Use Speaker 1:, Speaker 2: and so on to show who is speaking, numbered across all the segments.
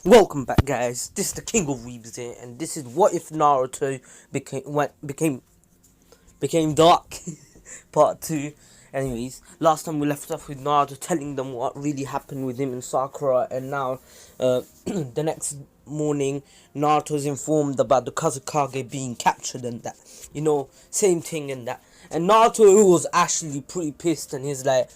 Speaker 1: Welcome back, guys. This is the King of Weebs here, and this is what if Naruto became dark, part 2. Anyways, last time we left off with Naruto telling them what really happened with him and Sakura, and now, the next morning, Naruto's informed about the Kazekage being captured and that, same thing and that. And Naruto was actually pretty pissed, and he's like,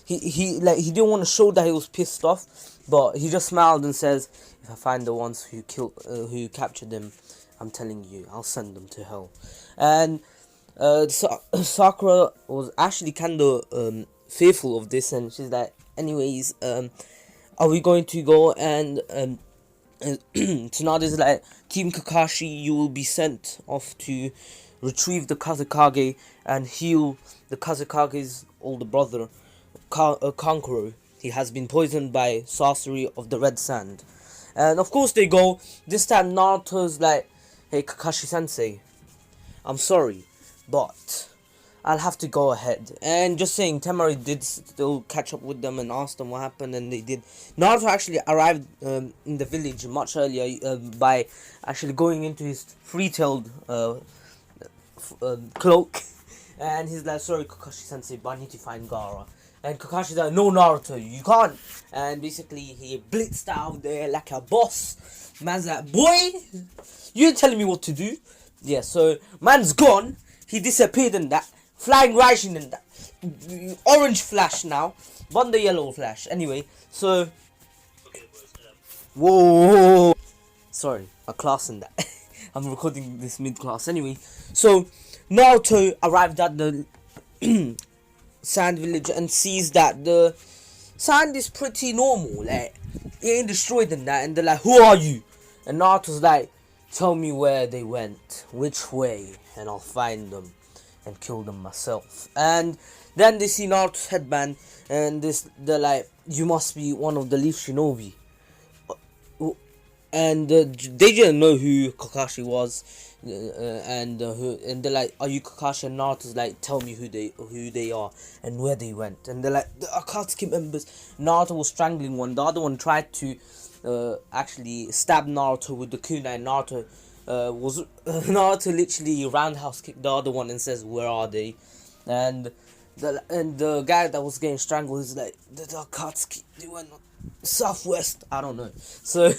Speaker 1: he didn't want to show that he was pissed off, but he just smiled and says, "If I find the ones who captured them, I'm telling you, I'll send them to hell." And Sakura was actually kind of fearful of this, and she's like, "Anyways, are we going to go?" And Tsunade is like, "Team Kakashi, you will be sent off to retrieve the Kazekage and heal the Kazekage's older brother, Kankuro. He has been poisoned by sorcery of the red sand." And of course they go. This time Naruto's like, "Hey Kakashi sensei, I'm sorry, but I'll have to go ahead." And just saying, Temari did still catch up with them and ask them what happened, and they did. Naruto actually arrived in the village much earlier by actually going into his three-tailed cloak. And he's like, "Sorry Kakashi sensei, but I need to find Gaara." And Kakashi's like, "No Naruto, you can't." And basically he blitzed out there like a boss. Man's like, "Boy, you ain't telling me what to do." Yeah, so man's gone. He disappeared in that. Flying Raijin in that. Orange Flash now. Bunda Yellow Flash. Anyway, so... Whoa. Sorry, a class in that. I'm recording this mid-class. Anyway, so Naruto arrived at the sand village and sees that the sand is pretty normal, like it ain't destroyed in that. And they're like, "Who are you?" And Naruto's like, "Tell me where they went, which way, and I'll find them and kill them myself." And then they see Naruto's headband, and they're like, "You must be one of the Leaf Shinobi." And they didn't know who Kakashi was, and they're like, "Are you Kakashi?" And Naruto's like, "Tell me who they are and where they went." And they're like, "The Akatsuki members." Naruto was strangling one. The other one tried to actually stab Naruto with the kunai. Naruto literally roundhouse kicked the other one and says, "Where are they?" And the guy that was getting strangled is like, "The Akatsuki, they went southwest." I don't know. So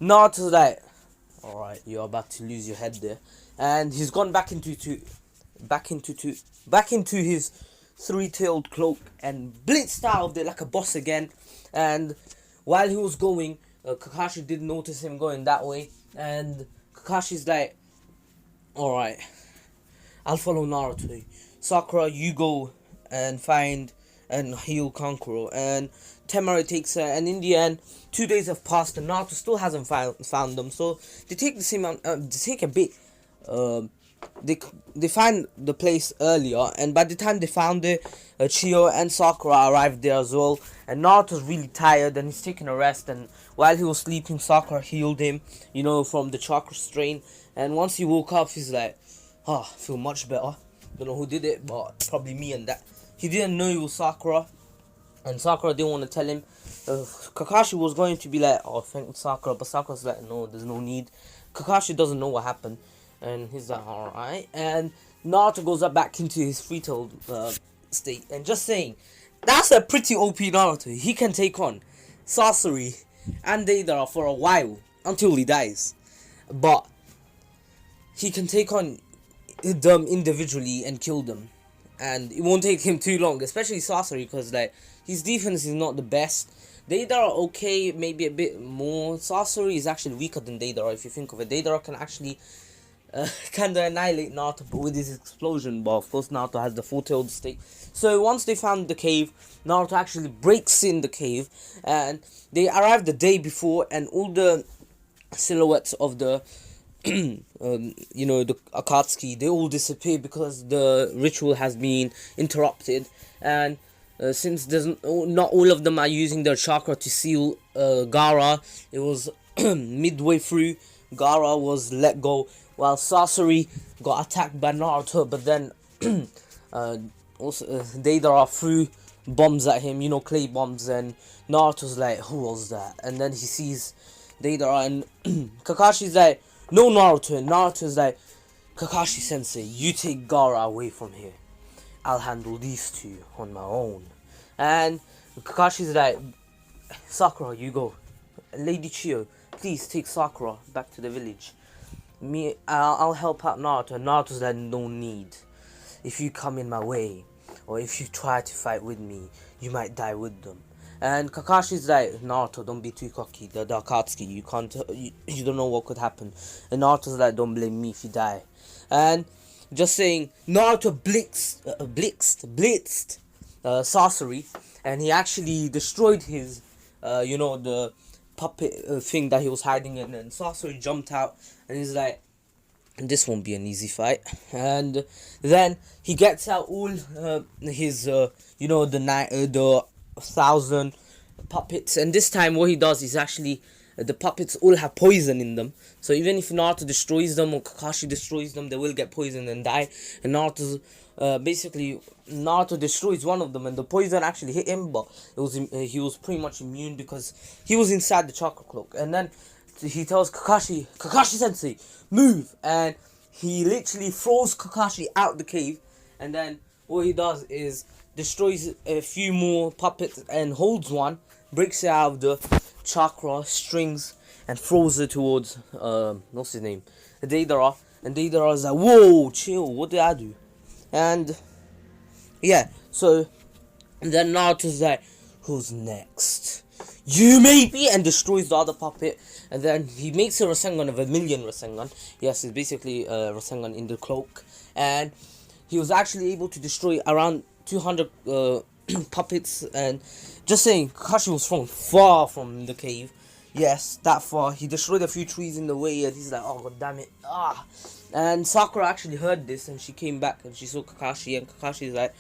Speaker 1: Naruto's like, "Alright, you're about to lose your head there." And he's gone back into his three-tailed cloak and blitzed out of there like a boss again. And while he was going, Kakashi did notice him going that way, and Kakashi's like, "Alright, I'll follow Naruto. Sakura, you go and find and heal Kankuro." And Temari takes her, and in the end, 2 days have passed, and Naruto still hasn't found them. So they take the same they take a bit. They find the place earlier, and by the time they found it, Chiyo and Sakura arrived there as well. And Naruto's really tired, and he's taking a rest. And while he was sleeping, Sakura healed him, from the chakra strain. And once he woke up, he's like, "Oh, I feel much better." Don't know who did it, but probably me and that. He didn't know it was Sakura, and Sakura didn't want to tell him. Kakashi was going to be like, "Oh, thank Sakura," but Sakura's like, "No, there's no need." Kakashi doesn't know what happened, and he's like, "Alright." And Naruto goes back into his free-tailed state, and just saying, that's a pretty OP Naruto. He can take on sorcery and Deidara for a while, until he dies. But he can take on them individually and kill them, and it won't take him too long, especially sorcery, because like his defense is not the best. Deidara okay, maybe a bit more. Sorcery is actually weaker than Deidara if you think of it. Deidara can actually kind of annihilate Naruto with his explosion, but of course Naruto has the four-tailed state. So once they found the cave, Naruto actually breaks in the cave, and they arrived the day before, and all the silhouettes of the the Akatsuki, they all disappear because the ritual has been interrupted. And since not all of them are using their chakra to seal Gaara, it was midway through, Gaara was let go, while Sasori got attacked by Naruto, but then also Deidara threw bombs at him, you know, clay bombs, and Naruto's like, who was that? And then he sees Deidara, and Kakashi's like, no, Naruto. And Naruto's like, Kakashi sensei, you take Gaara away from here. I'll handle these two on my own. And Kakashi's like, Sakura, you go. Lady Chiyo, please take Sakura back to the village. I'll help out Naruto. And Naruto's like, no need. If you come in my way, or if you try to fight with me, you might die with them. And Kakashi's like, Naruto, don't be too cocky. The Akatsuki, you can't, you don't know what could happen. And Naruto's like, don't blame me if you die. And just saying, Naruto blitzed Sasori, and he actually destroyed his, the puppet thing that he was hiding in. And Sasori jumped out, and he's like, this won't be an easy fight. And then he gets out all his, the 1,000 puppets. And this time what he does is actually, the puppets all have poison in them. So even if Naruto destroys them or Kakashi destroys them, they will get poisoned and die. And Naruto destroys one of them, and the poison actually hit him, but he was pretty much immune because he was inside the chakra cloak. And then he tells Kakashi sensei, move, and he literally throws Kakashi out the cave. And then what he does is destroys a few more puppets and holds one, breaks it out of the chakra strings, and throws it towards what's his name, Deidara. And Deidara is like, whoa, chill, what did I do? And yeah, so and then Naruto's like, who's next? You maybe, and destroys the other puppet. And then he makes a Rasengan of a million Rasengan. Yes, it's basically a Rasengan in the cloak. And he was actually able to destroy around 200 puppets. And just saying, Kakashi was thrown far from the cave. Yes, that far. He destroyed a few trees in the way, and he's like, oh, god damn it. And Sakura actually heard this, and she came back, and she saw Kakashi, and Kakashi's like,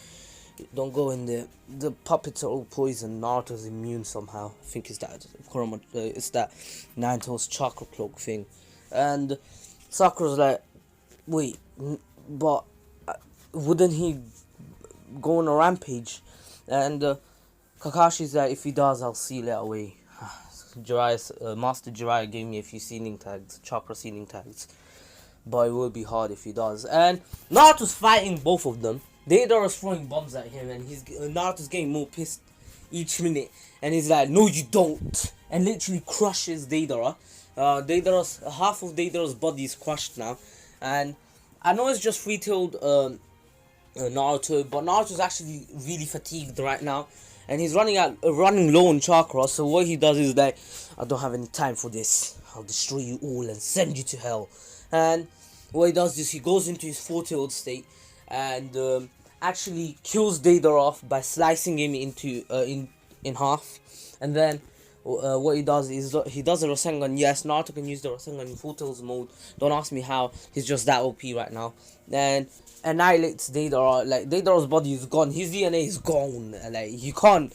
Speaker 1: don't go in there. The puppets are all poisoned. Naruto's immune somehow. I think it's that Naruto's chakra cloak thing. And Sakura's like, wait, but wouldn't he go on a rampage? And Kakashi's like, if he does, I'll seal it away. Master Jiraiya gave me a few sealing tags, chakra sealing tags, but it will be hard if he does. And Naruto's fighting both of them. Deidara's throwing bombs at him, and Naruto's getting more pissed each minute. And he's like, no, you don't, and literally crushes Deidara. Half of Deidara's body is crushed now. And I know it's just free-tailed Naruto, but Naruto's actually really fatigued right now, and he's running low on chakra. So what he does is like, I don't have any time for this. I'll destroy you all and send you to hell. And what he does is he goes into his four-tailed state and actually kills Deidara off by slicing him into in half. And then what he does is he does a Rasengan. Yes, Naruto can use the Rasengan in Full Tails mode. Don't ask me how. He's just that OP right now. And annihilates Deidara. Like, Deidara's body is gone. His DNA is gone. Like, you can't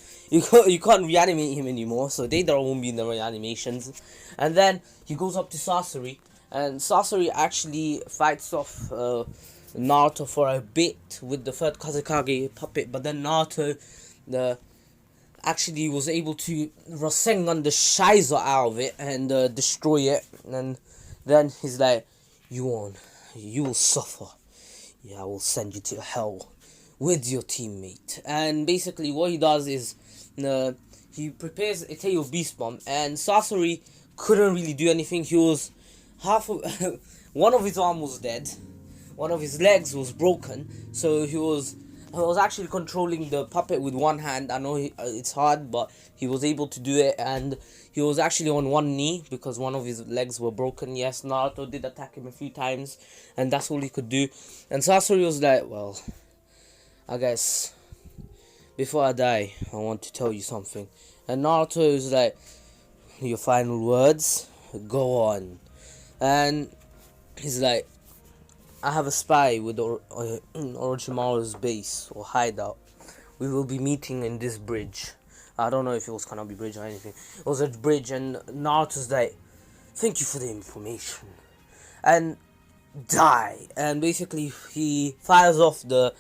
Speaker 1: reanimate him anymore. So Deidara won't be in the reanimations. And then he goes up to Sasori, and Sasori actually fights off Naruto for a bit with the third Kazekage puppet, but then Naruto actually was able to Rasengan the Shiza out of it and destroy it. And then he's like, you will suffer. Yeah, I will send you to hell with your teammate. And basically what he does is he prepares a tail of Beast Bomb, and Sasori couldn't really do anything. He was one of his arm was dead, one of his legs was broken, so he was actually controlling the puppet with one hand. I know it's hard, but he was able to do it, and he was actually on one knee because one of his legs were broken. Yes, Naruto did attack him a few times, and that's all he could do. And Sasori was like, well, I guess before I die, I want to tell you something. And Naruto was like, your final words? Go on. And he's like, I have a spy with Orochimaru's base or hideout. We will be meeting in this bridge. I don't know if it was Kanabi Bridge or anything. It was a bridge, and Naruto's like, thank you for the information. And die. And basically he fires off the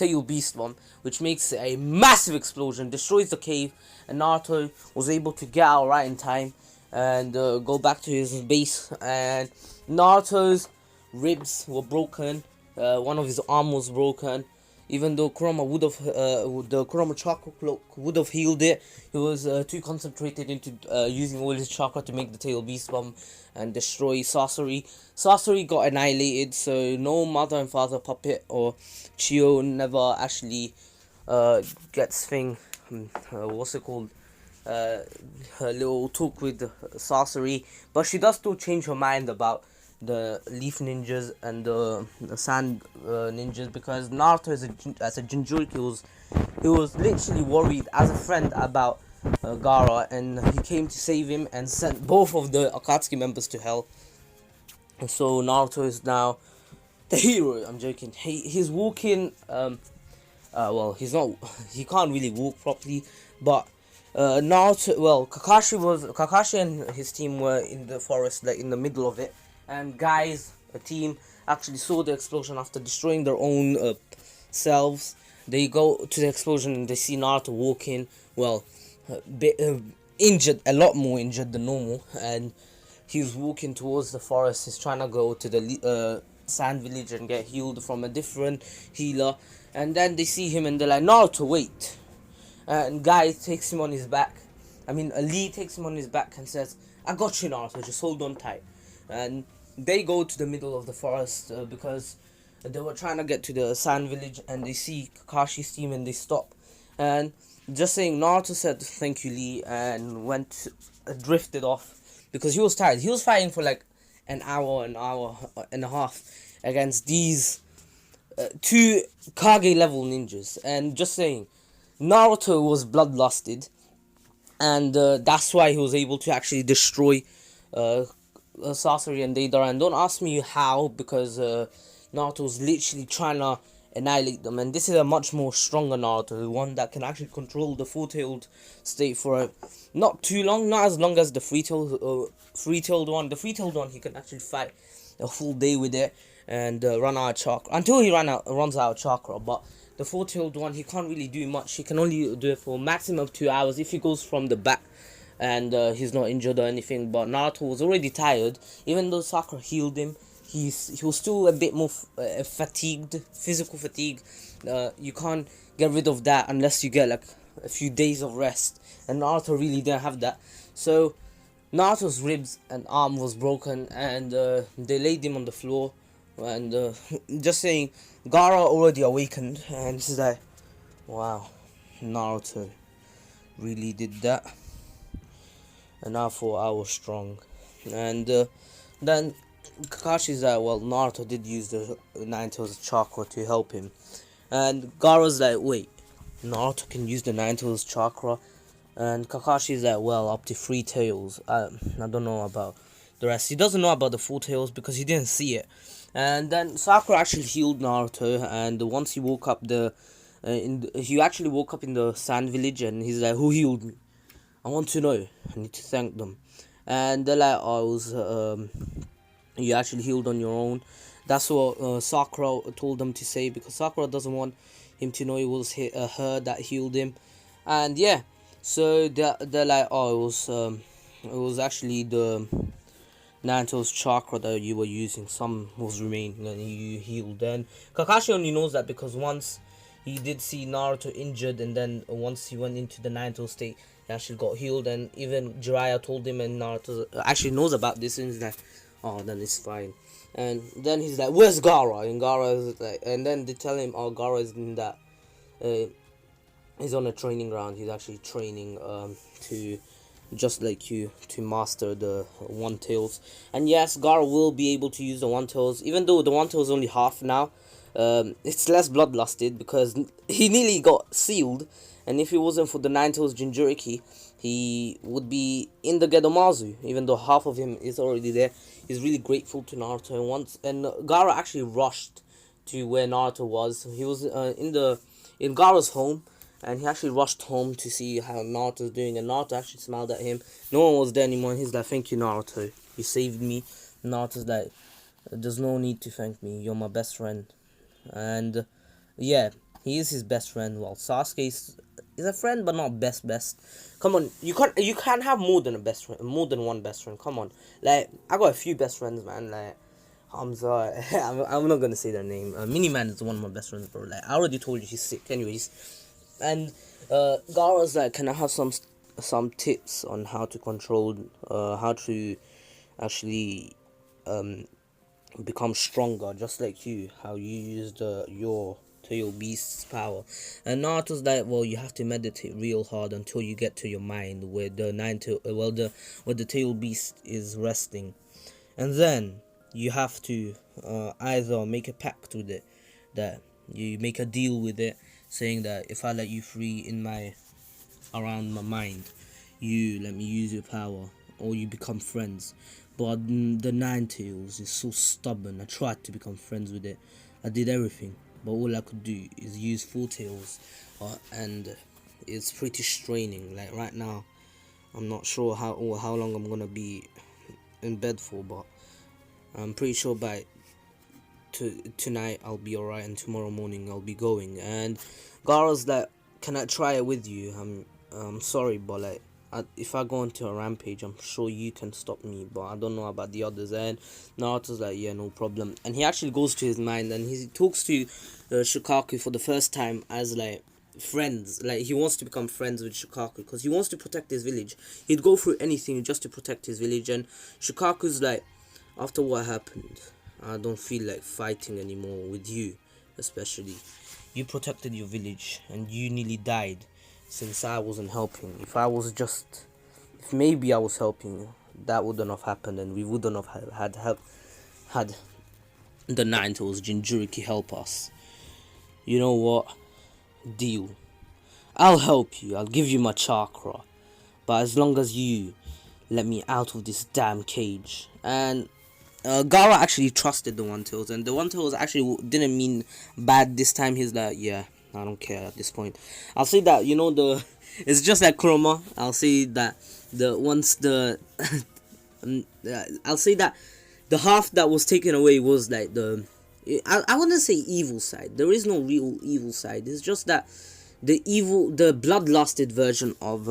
Speaker 1: tail beast bomb, which makes a massive explosion, destroys the cave, and Naruto was able to get out right in time and go back to his base. And Naruto's ribs were broken, one of his arm was broken. Even though Kurama would have, the Kurama chakra cloak would have healed it, he was too concentrated into using all his chakra to make the tail beast bomb and destroy Sasori. Sasori got annihilated, so no mother and father puppet or Chio never actually gets what's it called? Her little talk with Sasori, but she does still change her mind about the leaf ninjas and the sand ninjas, because Naruto as a Jinchuriki he was literally worried as a friend about Gaara, and he came to save him and sent both of the Akatsuki members to hell. And so Naruto is now the hero. I'm joking. He's walking. Well, he can't really walk properly, but Naruto. Well, Kakashi and his team were in the forest, like in the middle of it. And guys, a team actually saw the explosion after destroying their own selves. They go to the explosion and they see Naruto walking, well, injured, a lot more injured than normal. And he's walking towards the forest. He's trying to go to the sand village and get healed from a different healer. And then they see him and they're like, Naruto, wait. And Guy takes him on his back. Lee takes him on his back and says, I got you, Naruto, just hold on tight. And they go to the middle of the forest because they were trying to get to the sand village, and they see Kakashi's team and they stop. And just saying, Naruto said thank you, Lee, and drifted off because he was tired. He was fighting for like an hour and a half against these two Kage level ninjas. And just saying, Naruto was bloodlusted, and that's why he was able to actually destroy Sasori and Deidara. And don't ask me how, because Naruto was literally trying to annihilate them. And this is a much more stronger Naruto, one that can actually control the four-tailed state for not too long, not as long as the three-tailed one. The three-tailed one, he can actually fight a full day with it and run out of chakra until he runs out of chakra. But the four-tailed one, he can't really do much. He can only do it for maximum of 2 hours if he goes from the back and he's not injured or anything. But Naruto was already tired. Even though Sakura healed him, he was still a bit more fatigued, physical fatigue. You can't get rid of that unless you get like a few days of rest, and Naruto really didn't have that. So Naruto's ribs and arm was broken, and they laid him on the floor. And just saying, Gaara already awakened, and he's like, wow, Naruto really did that. And I thought I was strong. And then Kakashi's like, well, Naruto did use the Nine Tails chakra to help him. And Gaara's like, wait, Naruto can use the Nine Tails chakra? And Kakashi's like, well, up to 3 tails. I don't know about the rest. He doesn't know about the 4 tails because he didn't see it. And then Sakura actually healed Naruto, and once he woke up he actually woke up in the sand village, and he's like, who healed me? I want to know. I need to thank them. And they're like, oh, it was you actually healed on your own. That's what Sakura told them to say, because Sakura doesn't want him to know it was her that healed him. And yeah, so they're like, oh, it was actually the Nine Tails chakra that you were using. Some was remaining and you healed. And Kakashi only knows that because once he did see Naruto injured, and then once he went into the Nine Tails state, he actually got healed. And even Jiraiya told him, and Naruto actually knows about this, and he's like, oh, then it's fine. And then he's like, where's Gaara? And Gaara is like, and then they tell him, oh, Gaara is in that he's on a training ground. He's actually training to, just like you, to master the One Tails. And yes, Gaara will be able to use the One Tails, even though the One Tails is only half now. It's less bloodlusted because he nearly got sealed, and if it wasn't for the Nine Tails Jinchuriki, he would be in the Gedomazu, even though half of him is already there. He's really grateful to Naruto, and Gaara actually rushed to where Naruto was. He was in Gaara's home, and he actually rushed home to see how Naruto's doing, and Naruto actually smiled at him. No one was there anymore, and he's like, thank you, Naruto, you saved me. Naruto's like, there's no need to thank me, you're my best friend. And yeah, He is his best friend, while Sasuke is a friend but not best. Come on, you can't have more than a best friend, more than one best friend. Come on, like I got a few best friends, man. Like Hamza, I'm not gonna say their name. Miniman is one of my best friends, bro. Like I already told you he's sick, anyways. And Gara's like, can I have some tips on how to control, how to actually become stronger, just like you, how you used your tail beast's power. And Naruto's like, well, you have to meditate real hard until you get to your mind where the where the tail beast is resting, and then you have to either make a pact with it, that you make a deal with it, saying that if I let you free in my around my mind, you let me use your power, or you become friends. But the Nine Tails is so stubborn. I tried to become friends with it. I did everything, but all I could do is use Four Tails, and it's pretty straining. Like right now, I'm not sure how long I'm gonna be in bed for, but I'm pretty sure by tonight I'll be alright, and tomorrow morning I'll be going. And Gara's like, can I try it with you? I'm sorry, but like, if I go into a rampage, I'm sure you can stop me, but I don't know about the others. And Naruto's like, yeah, no problem. And he actually goes to his mind and he talks to Shikaku for the first time as like friends. Like he wants to become friends with Shikaku because he wants to protect his village. He'd go through anything just to protect his village. And Shikaku's like, after what happened, I don't feel like fighting anymore with you, especially. You protected your village and you nearly died since I wasn't helping. If maybe I was helping you, that wouldn't have happened, and we wouldn't have had the Nine Tails Jinchuriki help us. You know what? Deal. I'll help you. I'll give you my chakra, but as long as you let me out of this damn cage. And Gara actually trusted the One Tails, and the One Tails actually didn't mean bad this time. He's like, yeah, I don't care at this point. I'll say that, it's just like Kurama. I'll say that I'll say that the half that was taken away was like I wouldn't say evil side. There is no real evil side. It's just that the bloodlusted version of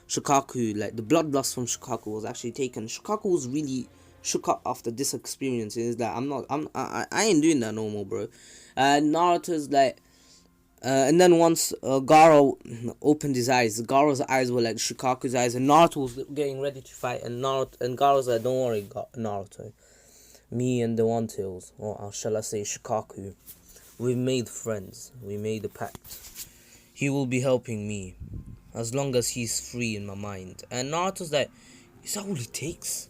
Speaker 1: Shikaku, like the bloodlust from Shikaku was actually taken. Shikaku was really shook up after this experience. Is that I ain't doing that no more, bro. Naruto's like, and then once Gaara opened his eyes, Gaara's eyes were like Shikaku's eyes, and Naruto was getting ready to fight, and Gaara's like, don't worry, Naruto, me and the One Tails, or shall I say Shikaku, we made friends, we made a pact. He will be helping me as long as he's free in my mind. And Naruto's like, is that all it takes?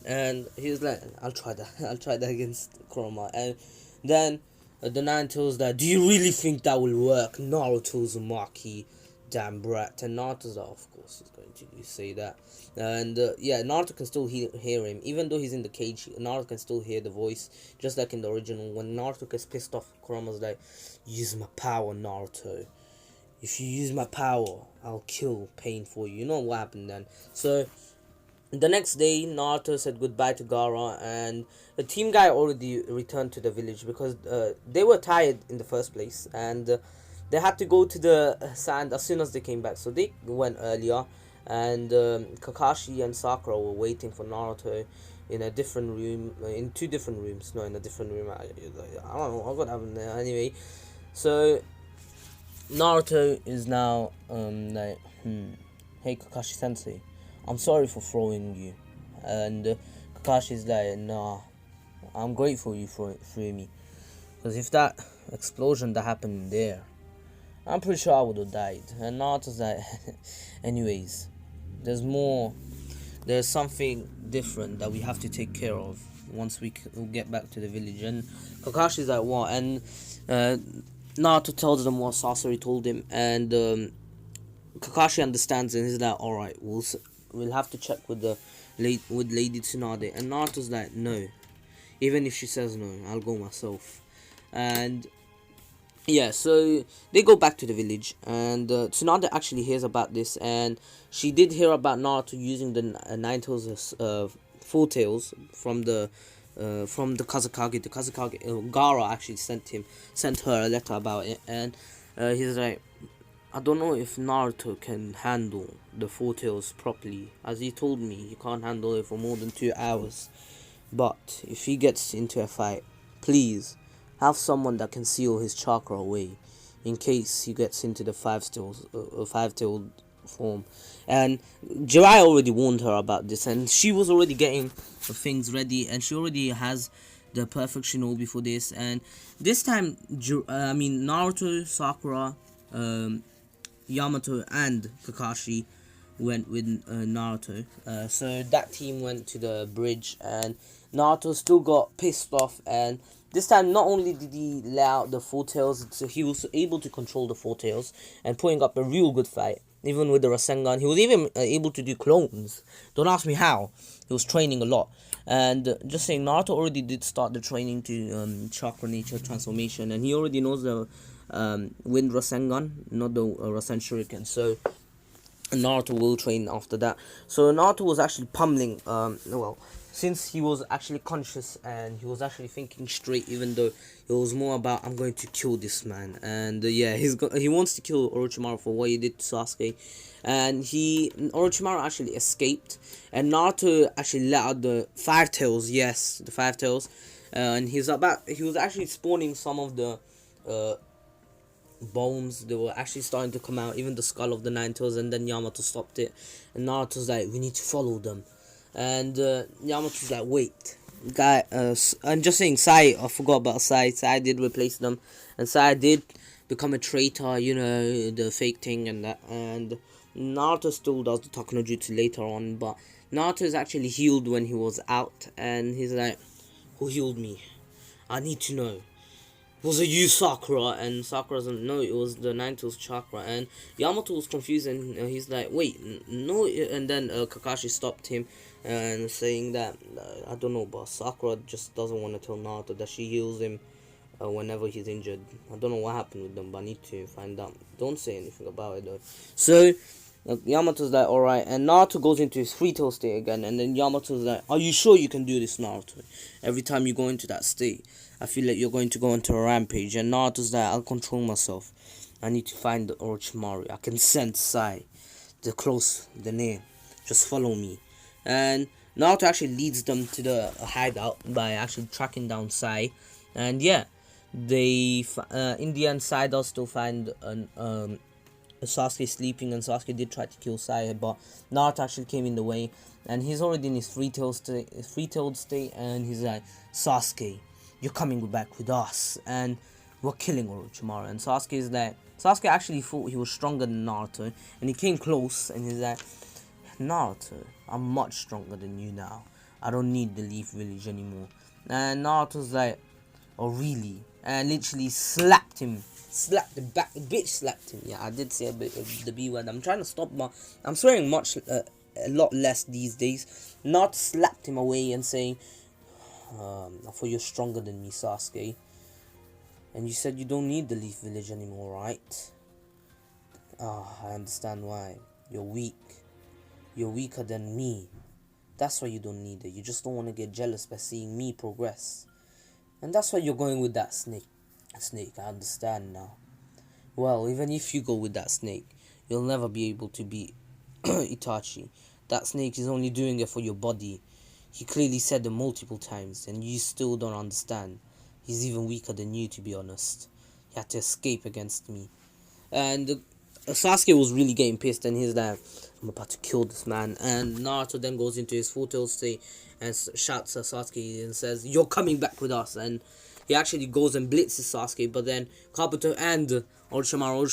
Speaker 1: And he's like, I'll try that against Kurama. And then the Nine Tails like, do you really think that will work? Naruto's a marquee damn brat. And Naruto's like, of course he's going to say that. And yeah, Naruto can still hear him. Even though he's in the cage, Naruto can still hear the voice, just like in the original. When Naruto gets pissed off, Kurama's like, use my power, Naruto. If you use my power, I'll kill Pain for you. You know what happened then. So the next day, Naruto said goodbye to Gaara, and the team guy already returned to the village because they were tired in the first place, and they had to go to the sand as soon as they came back. So they went earlier, and Kakashi and Sakura were waiting for Naruto in a different room, in two different rooms. No, in a different room. I don't know what happened there. Anyway, so Naruto is now like, hey Kakashi Sensei, I'm sorry for throwing you. And Kakashi's like, nah, I'm grateful you threw me, because if that explosion that happened there, I'm pretty sure I would have died. And Naruto's like, anyways, there's something different that we have to take care of once we get back to the village. And Kakashi's like, what? And Naruto tells them what Sasori told him, and Kakashi understands, and he's like, alright, we'll have to check with Lady Tsunade. And Naruto's like, no, even if she says no, I'll go myself. And yeah, so they go back to the village, and Tsunade actually hears about this, and she did hear about Naruto using the Nine Tails as Four Tails from the Kazekage. The Kazekage, Gaara actually sent her a letter about it, and he's like, I don't know if Naruto can handle the four tails properly. As he told me, he can't handle it for more than 2 hours. But if he gets into a fight, please have someone that can seal his chakra away, in case he gets into the five-tailed form. And Jirai already warned her about this, and she was already getting things ready, and she already has the perfect shinobi for this. And this time, Naruto, Sakura, Yamato, and Kakashi went with Naruto. So that team went to the bridge, and Naruto still got pissed off. And this time, not only did he lay out the four tails, so he was able to control the four tails and putting up a real good fight. Even with the Rasengan, he was even able to do clones. Don't ask me how. He was training a lot. And just saying, Naruto already did start the training to chakra nature transformation, and he already knows the Wind Rasengan, not the Rasen Shuriken. So Naruto will train after that. So Naruto was actually pummeling, since he was actually conscious and he was actually thinking straight, even though it was more about, I'm going to kill this man. And he wants to kill Orochimaru for what he did to Sasuke. And Orochimaru actually escaped, and Naruto actually let out the five tails. Yes, the five tails. And he was actually spawning some of the bones. They were actually starting to come out, even the skull of the nine tails, and then Yamato stopped it. And Naruto's like, we need to follow them. And Yamato's like, wait, guy, I'm just saying, Sai, I forgot about Sai. Sai did replace them, and Sai did become a traitor, you know, the fake thing and that. And Naruto still does the Takano Jutsu later on, but Naruto is actually healed when he was out, and he's like, who healed me? I need to know. Was it you, Sakura? And Sakura doesn't know it was the Nine Tails chakra. And Yamato was confused, and he's like, wait, no. And then Kakashi stopped him and saying that, I don't know, but Sakura just doesn't want to tell Naruto that she heals him whenever he's injured. I don't know what happened with them, but I need to find out. Don't say anything about it though. So Yamato's like, alright, and Naruto goes into his three-tail state again, and then Yamato's like, are you sure you can do this, Naruto? Every time you go into that state, I feel like you're going to go into a rampage. And Naruto's like, I'll control myself. I need to find the Orochimaru. I can sense Sai. The close, the near. Just follow me. And Naruto actually leads them to the hideout by actually tracking down Sai. And yeah, they in the end, Sai does still find Sasuke sleeping, and Sasuke did try to kill Sai, but Naruto actually came in the way, and he's already in his three-tailed state, and he's like, Sasuke, you're coming back with us, and we're killing Orochimaru. And Sasuke actually thought he was stronger than Naruto, and he came close, and he's like, Naruto, I'm much stronger than you now. I don't need the Leaf Village anymore. And Naruto's like, oh really? And literally slapped him back, bitch slapped him. Yeah, I did say a bit of the B word. I'm trying to stop, but I'm swearing a lot less these days. Not slapped him away and saying, I thought you're stronger than me, Sasuke. And you said you don't need the Leaf Village anymore, right? I understand why. You're weak. You're weaker than me. That's why you don't need it. You just don't want to get jealous by seeing me progress. And that's why you're going with that snake. I understand now. Well, even if you go with that snake, you'll never be able to beat Itachi. That snake is only doing it for your body. He clearly said it multiple times, and you still don't understand. He's even weaker than you, to be honest. He had to escape against me. And Sasuke was really getting pissed, and he's like, I'm about to kill this man. And Naruto then goes into his full-tail state and shouts at Sasuke and says, you're coming back with us. And he actually goes and blitzes Sasuke, but then Kabuto and Orochimaru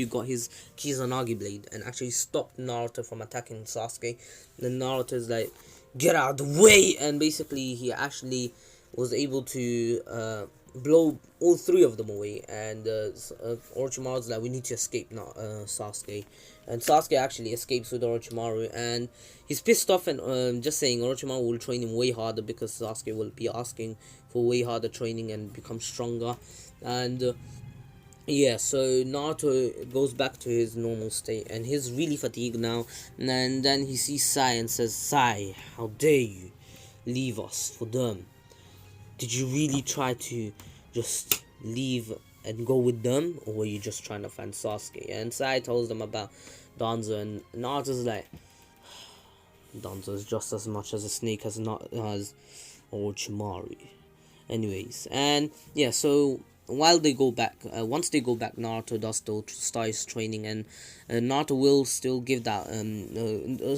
Speaker 1: got his Kizanagi blade and actually stopped Naruto from attacking Sasuke. Then Naruto is like, get out of the way, and basically he actually was able to blow all three of them away. And Orochimaru's like, we need to escape now, Sasuke. And Sasuke actually escapes with Orochimaru, and he's pissed off, and just saying Orochimaru will train him way harder because Sasuke will be asking for way harder training and become stronger. And yeah, so Naruto goes back to his normal state, and he's really fatigued now. And then he sees Sai and says, Sai, how dare you leave us for them? Did you really try to just leave and go with them, or were you just trying to find Sasuke? And Sai tells them about Danzo, and Naruto's like, Danzo is just as much as a snake as not as Orochimaru. Anyways, and yeah, so while they go back, once they go back, Naruto does still start his training, and Naruto will still give that.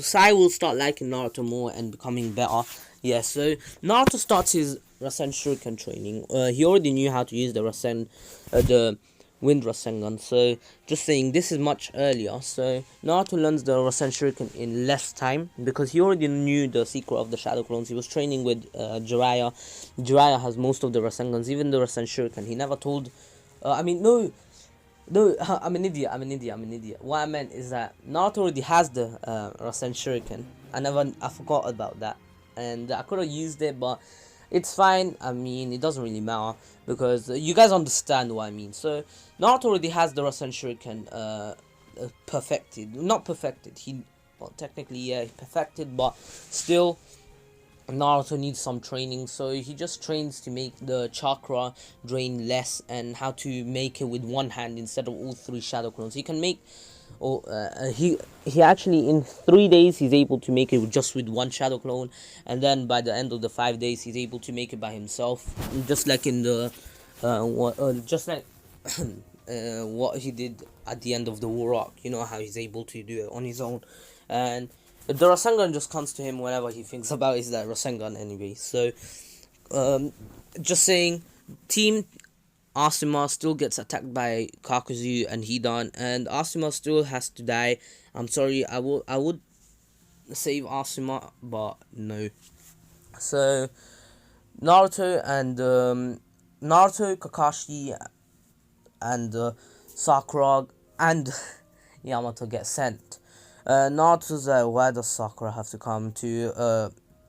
Speaker 1: Sai will start liking Naruto more and becoming better. Yeah, so Naruto starts his Rasen Shuriken training. He already knew how to use the Wind Rasengan. So just saying, this is much earlier. So Naruto learns the Rasen Shuriken in less time because he already knew the secret of the Shadow Clones. He was training with Jiraiya. Jiraiya has most of the Rasengans, even the Rasen Shuriken. He never told. No, I'm an idiot. What I meant is that Naruto already has the Rasen Shuriken. I forgot about that, and I could have used it, but it's fine. I mean, it doesn't really matter because you guys understand what I mean. So Naruto already has the Rasen Shuriken perfected. Not perfected. Well, technically, yeah, he perfected, but still, Naruto needs some training, so he just trains to make the chakra drain less and how to make it with one hand instead of all three shadow clones. He can make, he actually in 3 days he's able to make it just with one shadow clone, and then by the end of the 5 days he's able to make it by himself, just like in the, just like what he did at the end of the War Arc. You know how he's able to do it on his own, and the Rasengan just comes to him whenever he thinks about is that Rasengan anyway. So, just saying, Team Asuma still gets attacked by Kakuzu and Hidan, and Asuma still has to die. I'm sorry, I would save Asuma, but no. So, Naruto, Kakashi, and Sakura and Yamato get sent. Naruto's like, why does Sakura have to come to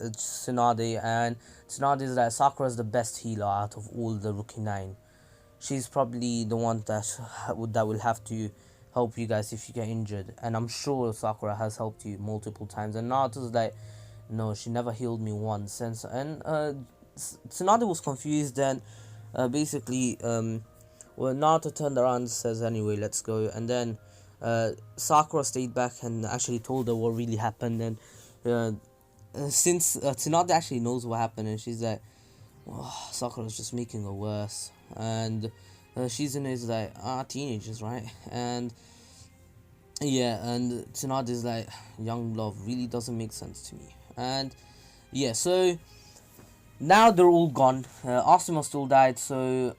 Speaker 1: Tsunade? And Tsunade's like, Sakura's the best healer out of all the Rookie 9. She's probably the one that will have to help you guys if you get injured. And I'm sure Sakura has helped you multiple times. And Naruto's like, no, she never healed me once. And Tsunade was confused, and basically, well, Naruto turned around and says, anyway, let's go. And then Sakura stayed back and actually told her what really happened. And since Tsunade actually knows what happened, and she's like, oh, Sakura's just making it worse. And Shizune's like, teenagers, right? And yeah, and Tsunade's like, young love really doesn't make sense to me. And yeah, so now they're all gone. Asuma still died, so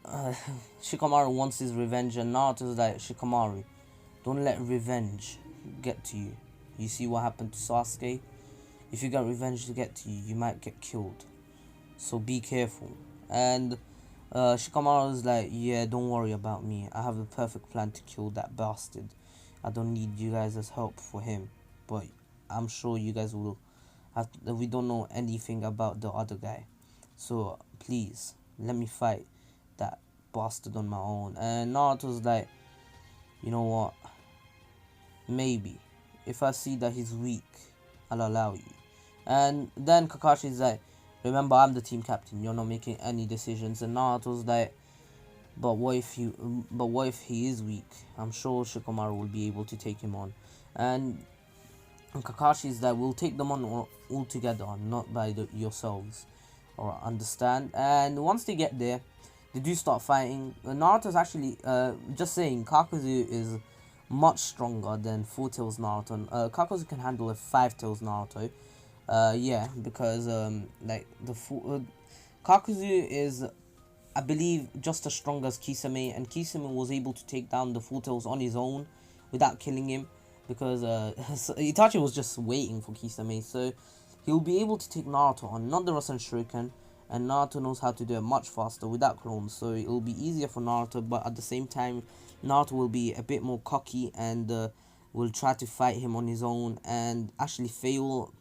Speaker 1: Shikamaru wants his revenge, and Naruto's like, Shikamaru, don't let revenge get to you. You see what happened to Sasuke? If you get revenge to get to you, you might get killed. So be careful. And Shikamaru's like, yeah, don't worry about me. I have the perfect plan to kill that bastard. I don't need you guys as help for him. But I'm sure you guys will have to, we don't know anything about the other guy. So please, let me fight that bastard on my own. And Naruto's like, you know what? Maybe. If I see that he's weak, I'll allow you. And then Kakashi's like, remember, I'm the team captain. You're not making any decisions. And Naruto's like, but what if he is weak? I'm sure Shikamaru will be able to take him on. And Kakashi's like, we'll take them on all together, not by yourselves. Or understand? And once they get there, they do start fighting. Naruto's actually, just saying, Kakuzu is much stronger than 4 Tails Naruto. Kakuzu can handle a 5 Tails Naruto. Yeah, because like Kakuzu is, I believe, just as strong as Kisame, and Kisame was able to take down the 4 Tails on his own without killing him, because Itachi was just waiting for Kisame, so he'll be able to take Naruto on, not the Rasen Shuriken, and Naruto knows how to do it much faster without clones, so it'll be easier for Naruto, but at the same time, Naruto will be a bit more cocky and will try to fight him on his own and actually fail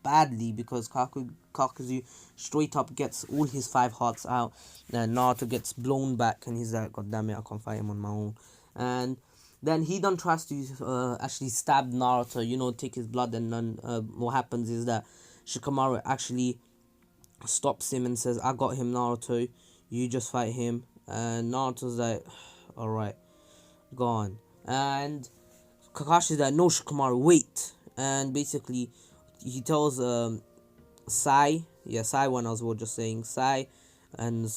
Speaker 1: badly, because Kakuzu straight up gets all his 5 hearts out, and Naruto gets blown back, and he's like, god damn it, I can't fight him on my own. And then Hidan tries to actually stab Naruto, you know, take his blood, and then what happens is that Shikamaru actually stops him and says, I got him, Naruto, you just fight him. and Naruto's like, alright, go on. And Kakashi's like, no, Shikamaru, wait. And basically, he tells Sai, yeah, Sai one as well, just saying Sai and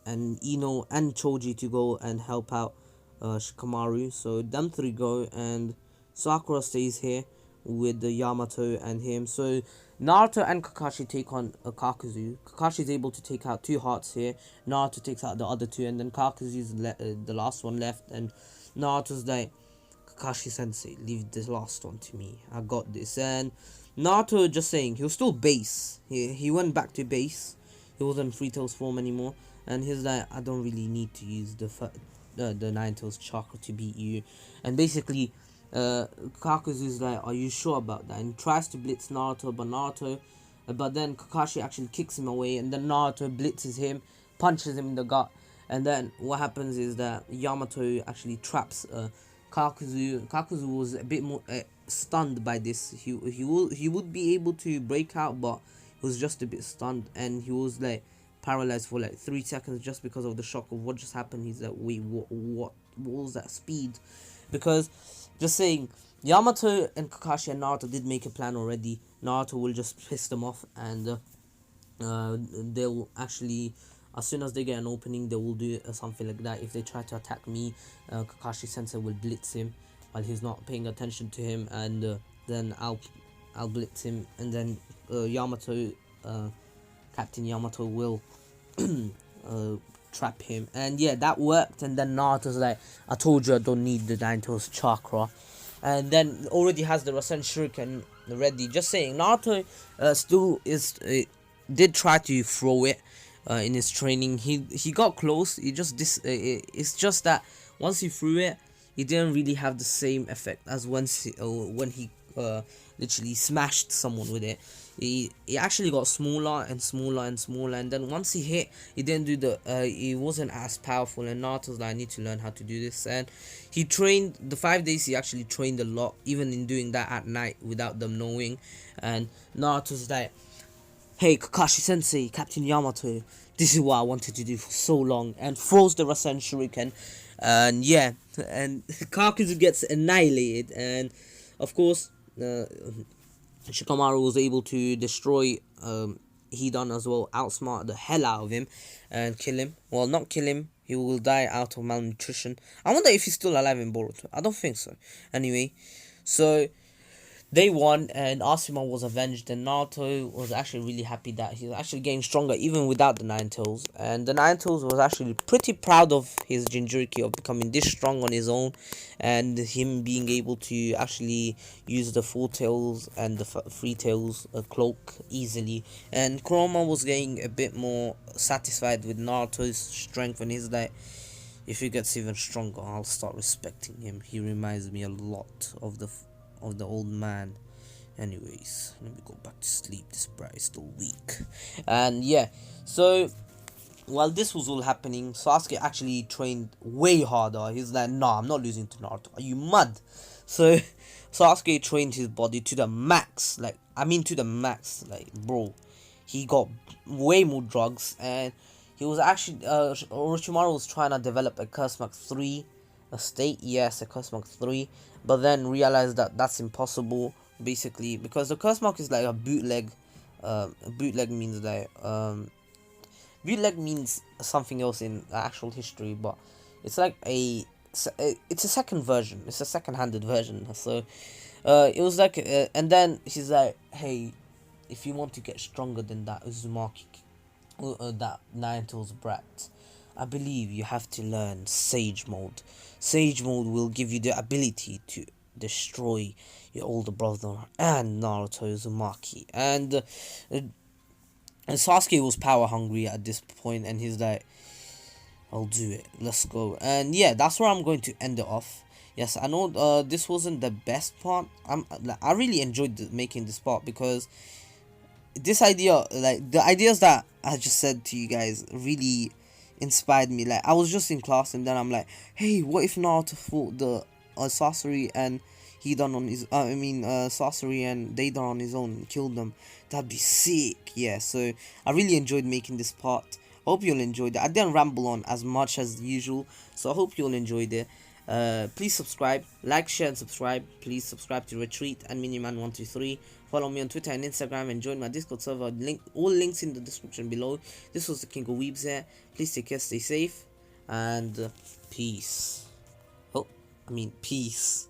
Speaker 1: Ino and Choji to go and help out Shikamaru. So them three go, and Sakura stays here with the Yamato and him. So Naruto and Kakashi take on Kakuzu. Kakashi is able to take out 2 hearts here. Naruto takes out the other 2, and then Kakuzu's the last one left. And Naruto's like, Kakashi Sensei, leave this last one to me. I got this. And Naruto just saying, he was still base. He went back to base. He wasn't Three Tails form anymore. And he's like, I don't really need to use the Nine Tails chakra to beat you. And basically, Kakuzu's like, are you sure about that? And tries to blitz Naruto, but then Kakashi actually kicks him away. And then Naruto blitzes him, punches him in the gut. And then what happens is that Yamato actually traps Kakuzu. Kakuzu was a bit more stunned by this. He would be able to break out, but he was just a bit stunned, and he was like paralyzed for like 3 seconds just because of the shock of what just happened. He's like, wait, what was that speed? Because just saying, Yamato and Kakashi and Naruto did make a plan already. Naruto will just piss them off, and they'll actually, as soon as they get an opening, they will do something like that. If they try to attack me, Kakashi Sensei will blitz him while he's not paying attention to him, and then I'll blitz him, and then Yamato, Captain Yamato will trap him, and yeah, that worked. And then Naruto's like, I told you I don't need the Nine Tails chakra, and then already has the Rasen Shuriken ready. Just saying, Naruto still did try to throw it in his training. He got close. He just it's just that once he threw it, it didn't really have the same effect as when he literally smashed someone with it. He actually got smaller and smaller and smaller, and then once he hit, he didn't do the he wasn't as powerful. And Naruto's like, I need to learn how to do this. And he trained the 5 days. He actually trained a lot, even in doing that at night without them knowing. And Naruto's like, hey, Kakashi Sensei, Captain Yamato, this is what I wanted to do for so long, and throws the Rasen Shuriken. And yeah, and Kakuzu gets annihilated, and of course Shikamaru was able to destroy Hidan as well, outsmart the hell out of him and kill him. Well, not kill him, he will die out of malnutrition. I wonder if he's still alive in Boruto. I don't think so. Anyway, so they won, and Asuma was avenged, and Naruto was actually really happy that he was actually getting stronger even without the Nine Tails. And the Nine Tails was actually pretty proud of his Jinchuriki of becoming this strong on his own, and him being able to actually use the Four Tails and the Three Tails cloak easily. And Kurama was getting a bit more satisfied with Naruto's strength, and he's like, if he gets even stronger, I'll start respecting him. He reminds me a lot of the old man. Anyways, let me go back to sleep. This bro is still weak. And yeah, so while this was all happening, Sasuke actually trained way harder. He's like, nah, I'm not losing to Naruto. Are you mad? So Sasuke trained his body to the max. Like, I mean to the max. Like, bro, he got way more drugs, and he was actually Orochimaru was trying to develop a Curse Mark 3 state. Yes, a Curse Mark 3, but then realized that that's impossible, basically, because the Curse Mark is like a bootleg. Bootleg means like bootleg means something else in actual history, but it's like it's a second version. It's a second-handed version. So it was like, and then he's like, hey, if you want to get stronger than that Uzumaki, that Nine Tails brat, I believe you have to learn Sage Mode. Sage Mode will give you the ability to destroy your older brother and Naruto Uzumaki. And Sasuke was power hungry at this point, and he's like, I'll do it, let's go. And yeah, that's where I'm going to end it off. Yes, I know this wasn't the best part. I really enjoyed making this part, because this idea, like the ideas that I just said to you guys, really inspired me. Like, I was just in class, and then I'm like, hey, what if Naruto fought the Sasori and Hidan on his Sasori and Deidara on his own and killed them? That'd be sick. Yeah, so I really enjoyed making this part. Hope you'll enjoy it. I didn't ramble on as much as usual, so I hope you'll enjoy it. Please subscribe, like, share, and subscribe. Please subscribe to Retreat and Miniman123. Follow me on Twitter and Instagram and join my Discord server. All links in the description below. This was the King of Weebs here. Please take care, stay safe, and peace. Peace.